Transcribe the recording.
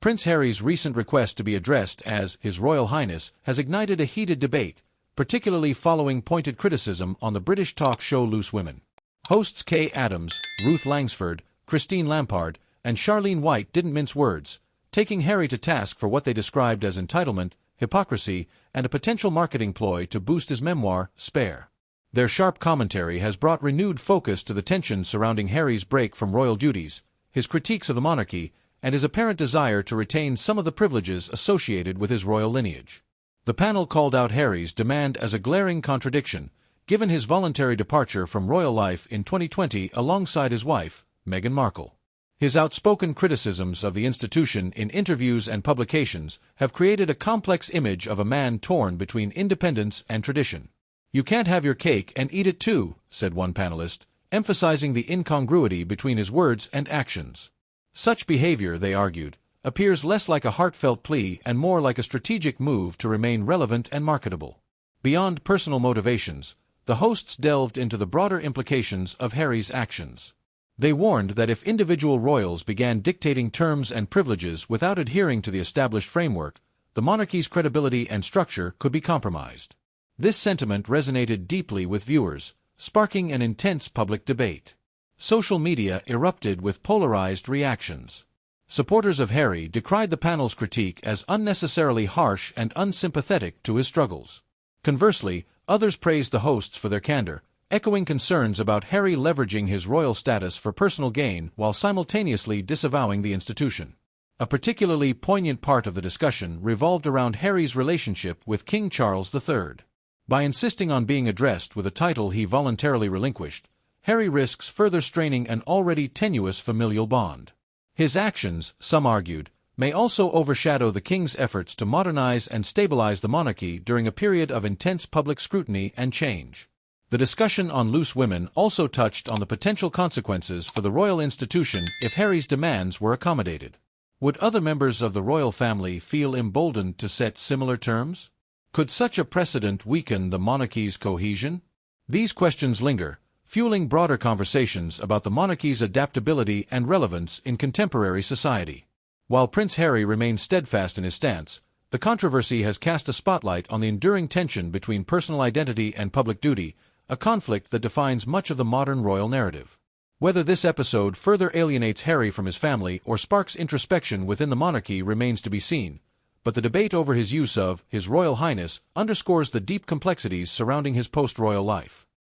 Prince Harry's recent request to be addressed as His Royal Highness has ignited a heated debate, particularly following pointed criticism on the British talk show Loose Women. Hosts Kaye Adams, Ruth Langsford, Lampard, and Charlene White didn't mince words, taking Harry to task for what they described as entitlement, hypocrisy, and a potential marketing ploy to boost his memoir, Spare. Their sharp commentary has brought renewed focus to the tension surrounding Harry's break from royal duties, his critiques of the monarchy, and his apparent desire to retain some of the privileges associated with his royal lineage. The panel called out Harry's demand as a glaring contradiction, given his voluntary departure from royal life in 2020 alongside his wife, Meghan Markle. His outspoken criticisms of the institution in interviews and publications have created a complex image of a man torn between independence and tradition. "You can't have your cake and eat it too," said one panelist, emphasizing the incongruity between his words and actions. Such behavior, they argued, appears less like a heartfelt plea and more like a strategic move to remain relevant and marketable. Beyond personal motivations, the hosts delved into the broader implications of Harry's actions. They warned that if individual royals began dictating terms and privileges without adhering to the established framework, the monarchy's credibility and structure could be compromised. This sentiment resonated deeply with viewers, sparking an intense public debate. Social media erupted with polarized reactions. Supporters of Harry decried the panel's critique as unnecessarily harsh and unsympathetic to his struggles. Conversely, others praised the hosts for their candor, echoing concerns about Harry leveraging his royal status for personal gain while simultaneously disavowing the institution. A particularly poignant part of the discussion revolved around Harry's relationship with King Charles III. By insisting on being addressed with a title he voluntarily relinquished, Harry risks further straining an already tenuous familial bond. His actions, some argued, may also overshadow the king's efforts to modernize and stabilize the monarchy during a period of intense public scrutiny and change. The discussion on Loose Women also touched on the potential consequences for the royal institution if Harry's demands were accommodated. Would other members of the royal family feel emboldened to set similar terms? Could such a precedent weaken the monarchy's cohesion? These questions linger, fueling broader conversations about the monarchy's adaptability and relevance in contemporary society. While Prince Harry remains steadfast in his stance, the controversy has cast a spotlight on the enduring tension between personal identity and public duty, a conflict that defines much of the modern royal narrative. Whether this episode further alienates Harry from his family or sparks introspection within the monarchy remains to be seen, but the debate over his use of His Royal Highness underscores the deep complexities surrounding his post-royal life.